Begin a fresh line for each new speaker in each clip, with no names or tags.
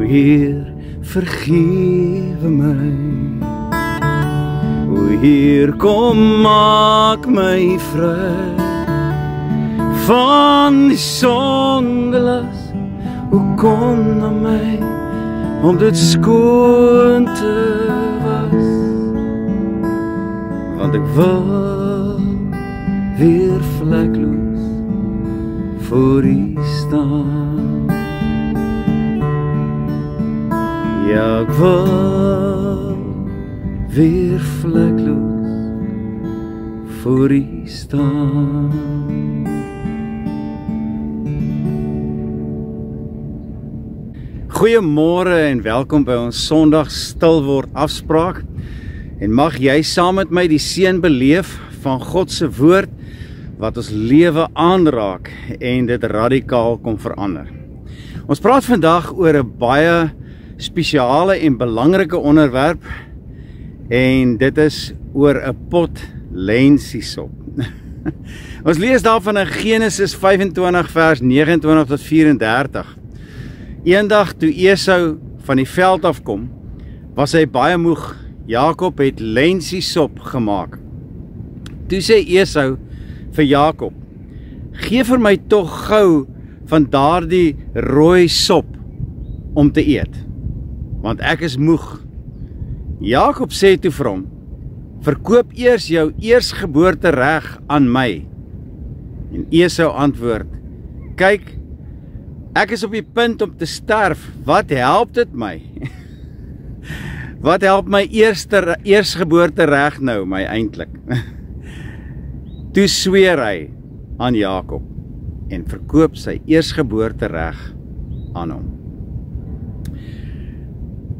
Heer, vergewe my. O Heer, kom maak my vry van die sondelas. O kom na my om dit skoon te was, want ek wil weer vlekloos voor U staan. Ja, ek wil weer vlekloos voor U staan. Goeiemôre en welkom by ons Sondag stilword afspraak. En mag jy saam met my die seën beleef van God se woord wat ons lewe aanraak en dit radikaal kom verander. Ons praat vandag oor 'n baie spesiale en belangrike onderwerp en dit is oor 'n pot lensiesop. Ons lees daarvan in Genesis 25 vers 29 tot 34. Eendag toe Esau van die veld afkom, was hy baie moeg. Jakob het lensiesop gemaak. Toe sê Esau vir Jakob: "Gee vir my tog gou van daardie rooi sop om te eet, want ek is moeg." Jakob sê toe vir hom: "Verkoop eers jou eersgeboorte reg aan my." En Esau antwoord: "Kyk, ek is op die punt om te sterf, wat help dit my? Wat help my eersgeboorte reg nou my eintlik?" Toe sweer hy aan Jakob en verkoop sy eersgeboorte reg aan hom.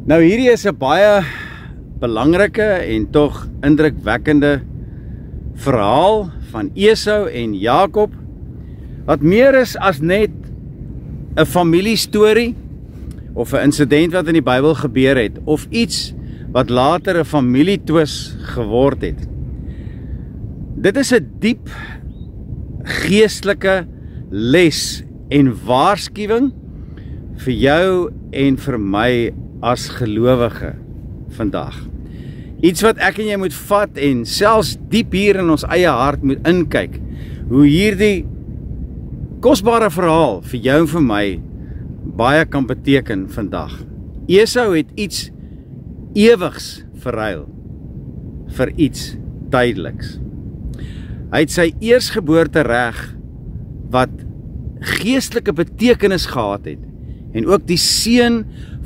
Nou hierdie is 'n baie belangrike en tog indrukwekkende verhaal van Esau en Jakob, wat meer is as net 'n familiestorie of 'n insident wat in die Bybel gebeur het of iets wat later 'n familietwis geword het. Dit is 'n diep geestelike les en waarskuwing vir jou en vir my as gelowige vandag. Iets wat ek en jy moet vat en selfs diep hier in ons eie hart moet inkyk, hoe hierdie kosbare verhaal vir jou en vir my baie kan beteken vandag. Esau het iets ewigs verruil vir iets tydeliks. Hy het sy eersgeboorte reg wat geestelike betekenis gehad het en ook die seën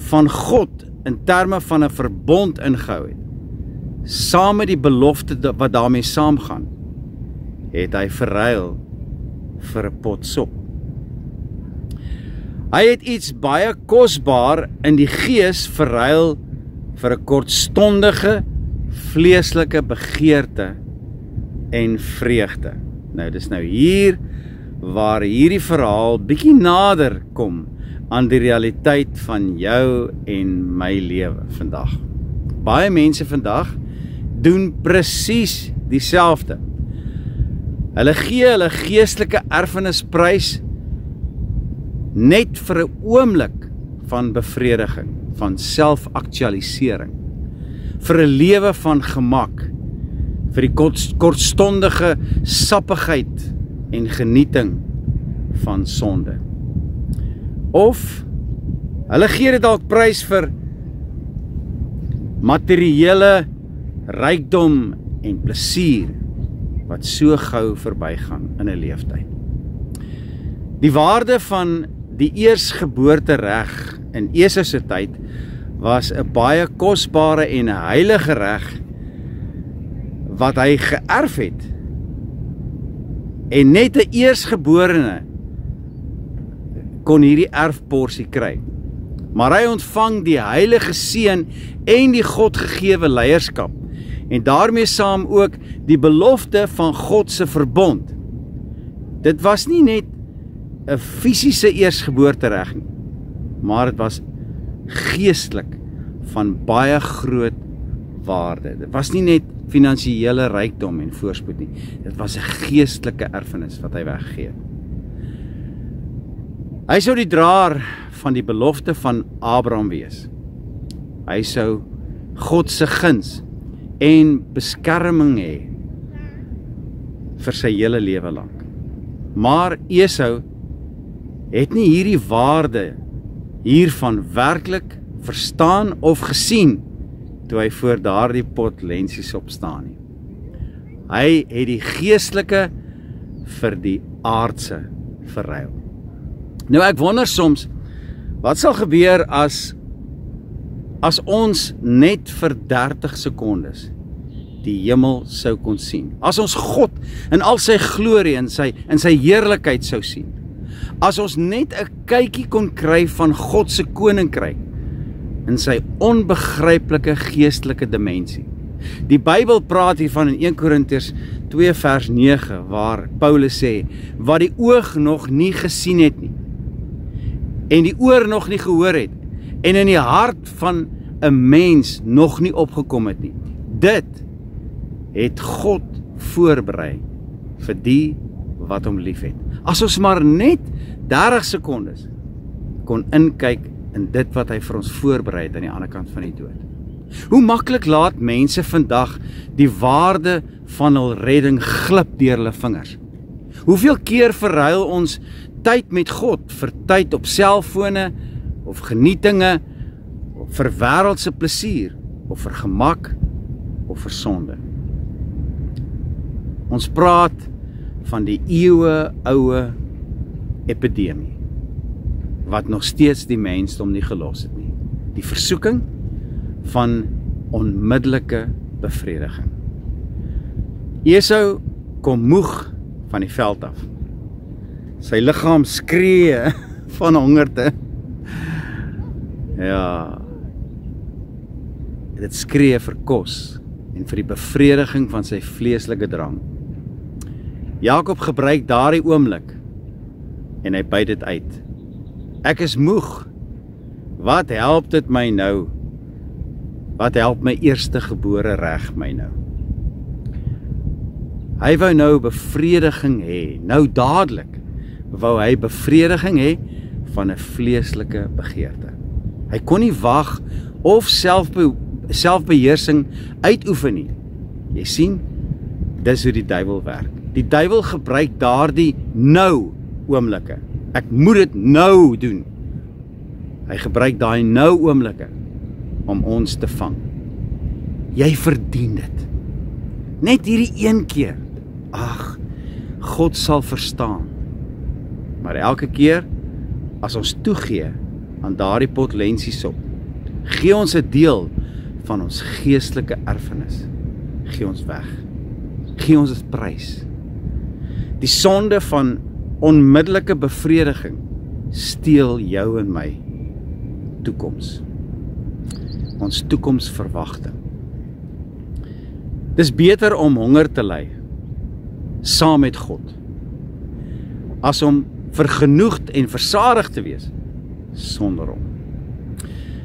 van God in terme van 'n verbond ingehou het, saam met die belofte wat daarmee saamgaan, het hy verruil vir 'n pot sop. Hy het iets baie kosbaar in die gees verruil vir 'n kortstondige vleeslike begeerte en vreugde. Nou dis nou hier waar hierdie verhaal bietjie nader kom aan die realiteit van jou en my lewe vandag. Baie mense vandag doen presies dieselfde. Hulle gee hulle geestelike erfenis prys net vir 'n oomblik van bevrediging, van selfaktualisering, vir 'n lewe van gemak, vir die kortstondige sappigheid en genieting van sonde. Of hulle gee dit dalk prys vir materiële rykdom en plesier wat so gou verbygaan in 'n leeftyd. Die waarde van die eersgeboorte reg in Esau se tyd was 'n baie kosbare en heilige reg wat hy geërf het. En net 'n eersgeborene kon hierdie erfporsie kry. Maar hy ontvang die heilige seën en die God gegewe leierskap en daarmee saam ook die belofte van God se verbond. Dit was nie net 'n fisiese eersgeboortereg nie, maar dit was geestelik van baie groot waarde. Dit was nie net finansiële rykdom en voorspoed nie, dit was 'n geestelike erfenis wat hy weggegee het. Hy sou die draer van die belofte van Abraham wees. Hy sou God se guns en beskerming hê vir sy hele lewe lank. Maar Esau het nie hierdie waarde hiervan werklik verstaan of gesien toe hy voor daardie pot lensies opstaan nie. Hy het die geestelike vir die aardse verruil. Nou ek wonder soms, wat sal gebeur as ons net vir 30 sekondes die hemel sou kon sien? As ons God in al sy glorie en sy heerlikheid sou sien? As ons net 'n kykie kon kry van God se koninkryk in sy onbegryplike geestelike dimensie? Die Bybel praat hiervan in 1 Korintiërs 2 vers 9, waar Paulus sê, wat die oog nog nie gesien het nie, en die oor nog nie gehoor het, en in die hart van 'n mens nog nie opgekom het nie. Dit het God voorberei vir die wat hom lief het. As ons maar net 30 sekondes kon inkyk in dit wat hy vir ons voorberei het aan die ander kant van die dood. Hoe maklik laat mense vandag die waarde van hul redding glip deur hulle vingers? Hoeveel keer verruil ons tyd met God vir tyd op selfone of genietinge, of vir wêreldse plesier, of vir gemak, of vir sonde? Ons praat van die eeuwe-oue epidemie, wat nog steeds die mensdom nie gelos het nie. Die versoeking van onmiddellike bevrediging. Esau kom moeg van die veld af. Sy liggaam skree van hongerte. Ja, dit skree vir kos en vir die bevrediging van sy vleeslike drang. Jakob gebruik daardie oomblik en hy byt dit uit. Ek is moeg. Wat help dit my nou? Wat help my eerste gebore reg my nou? Hy wou nou bevrediging hê. Nou dadelik wou hy bevrediging hê van 'n vleeslike begeerte. Hy kon nie wag of selfbeheersing uitoefen nie. Jy sien, dis hoe die duiwel werk. Die duiwel gebruik daardie nou oomblikke. Ek moet dit nou doen. Hy gebruik daai nou oomblikke om ons te vang. Jy verdien dit. Net hierdie een keer. Ag, God sal verstaan. Maar elke keer as ons toegee aan daardie pot lensies op, gee ons 'n deel van ons geestelike erfenis. Gee ons weg. Gee ons dit prys. Die sonde van onmiddellike bevrediging steel jou en my toekoms. Ons toekomsverwagting. Dis beter om honger te ly saam met God as om vergenoegd en versadig te wees sonder hom.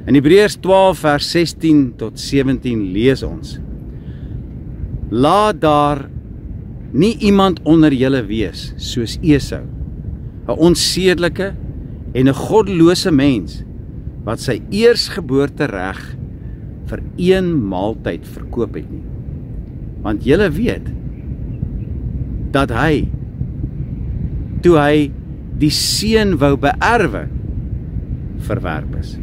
In Hebreërs 12 vers 16 tot 17 lees ons: Laat daar nie iemand onder julle wees soos Esau, 'n onsedelike en 'n goddelose mens wat sy eersgeboorte reg vir een maaltyd verkoop het nie. Want julle weet dat hy, toe hy die seun wou beerwe, verwerp is.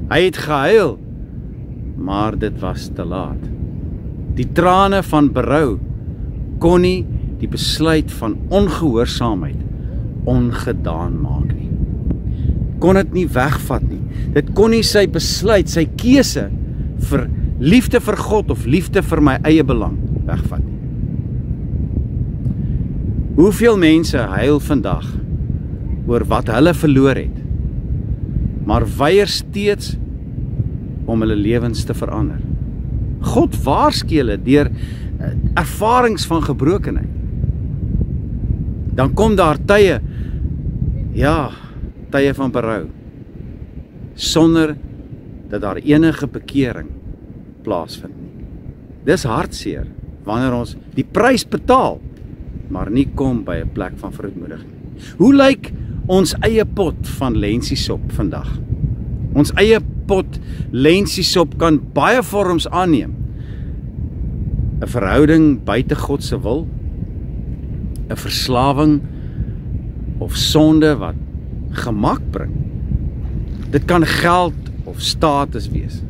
Hy het gehuil, maar dit was te laat. Die trane van berou kon nie die besluit van ongehoorsaamheid ongedaan maak nie. Kon dit nie wegvat nie. Dit kon nie sy besluit, sy keuse vir liefde vir God of liefde vir my eie belang wegvat nie. Hoeveel mense huil vandag oor wat hulle verloor het, maar weier steeds om hulle lewens te verander. God waarsku hulle deur ervarings van gebrokenheid. Dan kom daar tye, ja, tye van berou, sonder dat daar enige bekering plaasvind nie. Dis hartseer wanneer ons die prys betaal, maar nie kom by 'n plek van verootmoediging. Hoe lyk ons eie pot van lensiesop vandag. Ons eie pot lensiesop kan baie vorms aanneem. 'n verhouding buite God se wil, 'n verslawing of sonde wat gemak bring. Dit kan geld of status wees.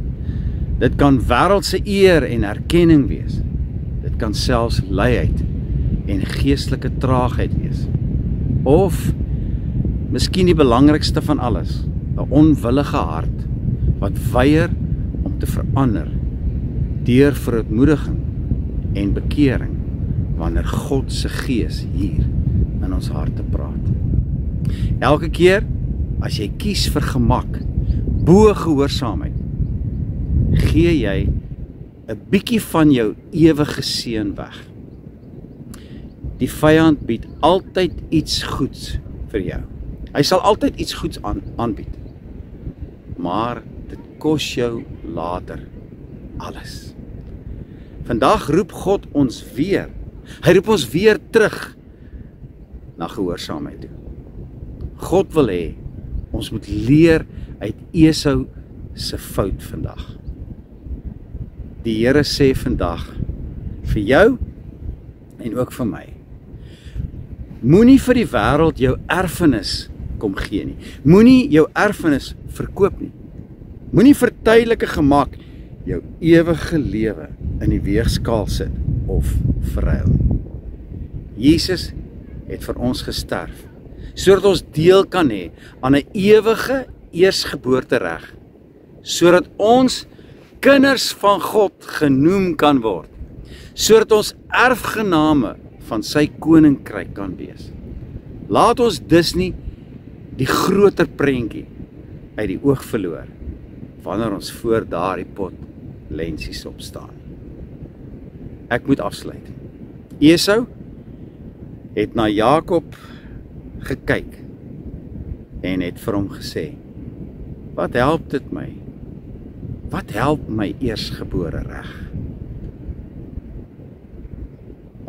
Dit kan wêreldse eer en erkenning wees. Dit kan selfs luiheid en geestelike traagheid wees. Of miskien die belangrikste van alles, 'n onwillige hart wat weier om te verander deur verootmoediging en bekering wanneer God se Gees hier in ons harte praat. Elke keer as jy kies vir gemak bo gehoorsaamheid, gee jy 'n bietjie van jou ewige seën weg. Die vyand bied altyd iets goeds vir jou. Hy sal altyd iets goeds aanbied. Maar dit kos jou later alles. Vandag roep God ons weer. Hy roep ons weer terug na gehoorsaamheid toe. God wil hê ons moet leer uit Esau se fout vandag. Die Here sê vandag vir jou en ook vir my: moenie vir die wêreld jou erfenis kom gee nie. Moenie jou erfenis verkoop nie. Moenie vir tydelike gemak jou ewige lewe in die weegskaal sit of verruil nie. Jesus het vir ons gesterf sodat ons deel kan hê aan 'n ewige eersgeboortereg, sodat ons kinders van God genoem kan word, sodat ons erfgename van sy koninkryk kan wees. Laat ons dus nie die groter prentjie uit die oog verloor wanneer ons voor daardie pot lensiesop staan. Ek moet afsluit. Esau het na Jakob gekyk en het vir hom gesê: wat help dit my? Wat help my eersgebore reg?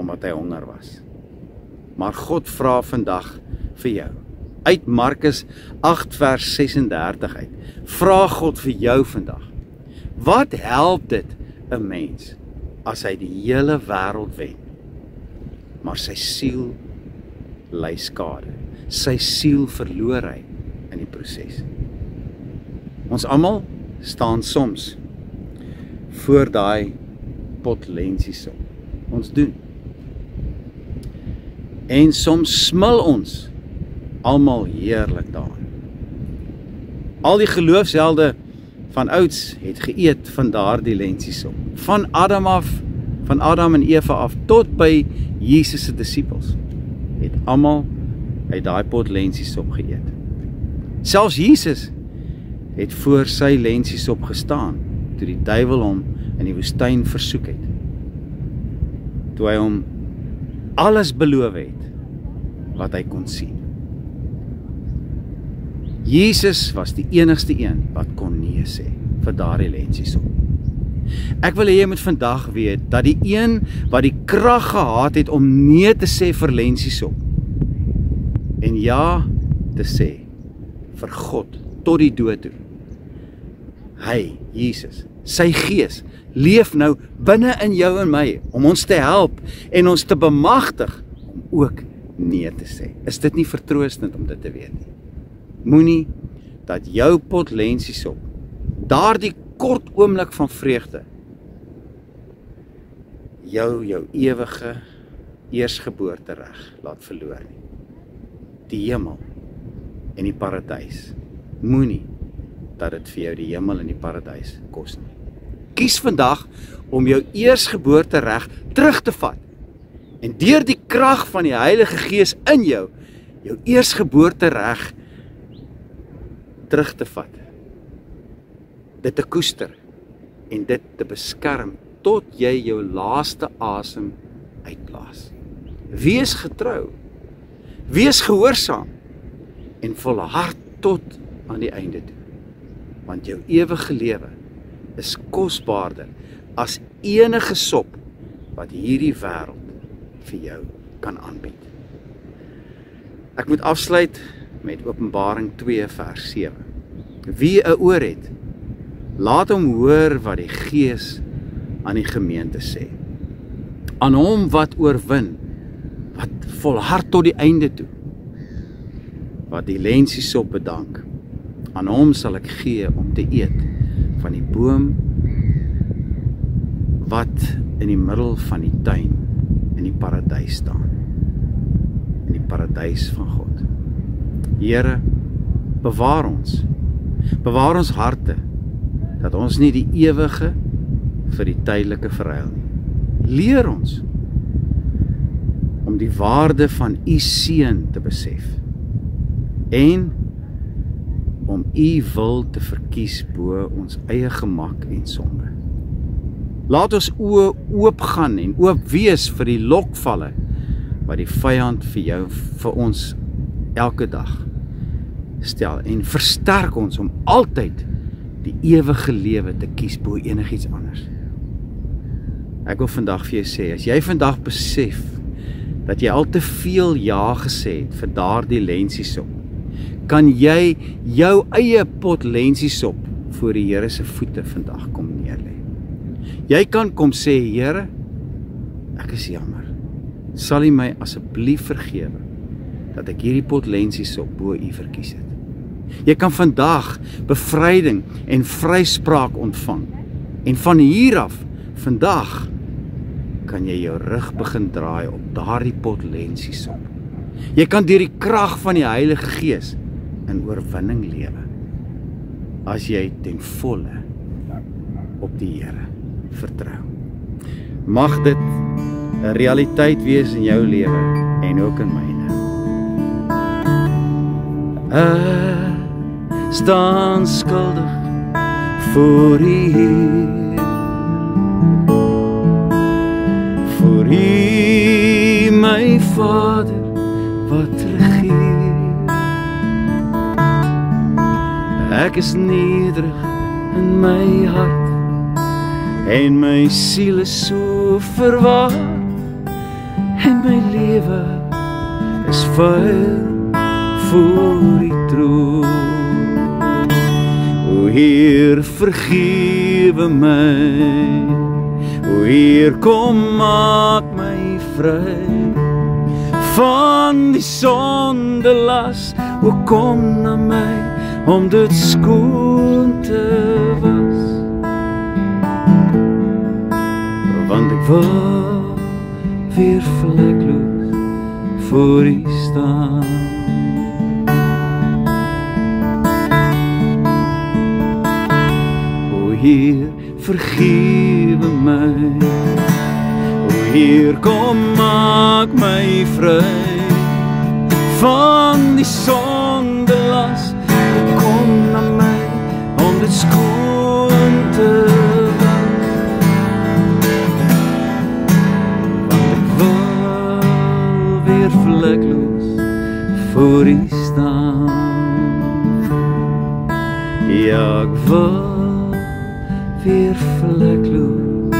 Omdat hy honger was. Maar God vra vandag vir jou. Uit Markus 8 vers 36 uit. Vra God vir jou vandag. Wat help dit 'n mens as hy die hele wêreld wen, maar sy siel ly skade? Sy siel verloor hy in die proses. Ons almal staan soms voor daai pot lensiesop. Ons doen. En soms smil ons almal heerlik daarin. Al die geloofshelde van ouds het geëet van daardie lensiesop. Van Adam en Eva af tot by Jesus se disippels het almal uit daai pot lensiesop geëet. Selfs Jesus het voor sy lensiesop gestaan toe die duiwel hom in die woestyn versoek het. Toe hy hom alles beloof het wat hy kon sien. Jesus was die enigste een wat kon nee sê vir daardie lensiesop. Ek wil hê jy moet vandag weet dat die een wat die krag gehad het om nee te sê vir lensiesop en ja te sê vir God tot die dood toe. Hy, Jesus, sy Gees leef nou binne in jou en my om ons te help en ons te bemagtig om ook nee te sê. Is dit nie vertroostend om dit te weet nie? Moenie dat jou pot lensiesop, daardie kort oomblik van vreugde, jou ewige eersgeboortereg laat verloor nie. Die hemel en die paradys. Moenie dat dit vir jou die hemel en die paradys kos nie. Kies vandag om jou eersgeboortereg terug te vat en deur die krag van die Heilige Gees in jou eersgeboortereg terug te vat, dit te koester en dit te beskerm tot jy jou laaste asem uitblaas. Wees getrou, wees gehoorsaam en volhard tot aan die einde toe, want jou ewige lewe is kosbaarder as enige sop wat hierdie wêreld vir jou kan aanbied. Ek moet afsluit met Openbaring 2 vers 7. Wie 'n oor het, laat hom hoor wat die Gees aan die gemeente sê. Aan hom wat oorwin, wat volhard tot die einde toe, wat die lensiesop bedank, aan hom sal ek gee om te eet van die boom wat in die middel van die tuin in die paradys staan, in die paradys van God. Here, bewaar ons harte, dat ons nie die ewige vir die tydelike verruil nie. Leer ons om die waarde van u seun te besef en om u wil te verkies bo ons eie gemak en sonde. Laat ons oë oop gaan en oop wees vir die lokvalle wat die vyand vir ons elke dag stel, en versterk ons om altyd die ewige lewe te kies bo enigiets anders. Ek wil vandag vir jou sê, as jy vandag besef dat jy al te veel ja gesê het vir daardie lensiesop, kan jy jou eie pot lensiesop voor die Here se voete vandag kom neerlê. Jy kan kom sê, Here, ek is jammer, sal U my asseblief vergewe dat ek hierdie pot lensiesop bo U verkies het. Jy kan vandag bevryding en vryspraak ontvang, en van hier af, vandag, kan jy jou rug begin draai op daardie pot lensiesop. Jy kan deur die krag van die Heilige Gees in oorwinning lewe, as jy ten volle op die Here vertrou. Mag dit 'n realiteit wees in jou lewe en ook in myne. Ek staan skuldig voor U Heer, voor U my Vader wat regeer. Ek is nederig in my hart en my siel is so verward, en my lewe is vuil voor U troon. O Heer, vergewe my, o Heer, kom maak my vry van die sondelas. O kom na my om dit skoon te was, want ek wil weer vlekloos voor U staan. O Heer, vergewe my, o Heer, kom maak my vry van die sondelas. Kom na my om dit skoon te was, want ek wil weer vlekloos voor U staan. Ja, ek wil weer vlekloos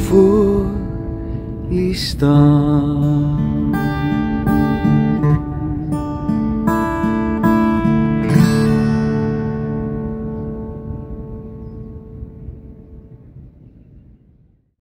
voor U staan.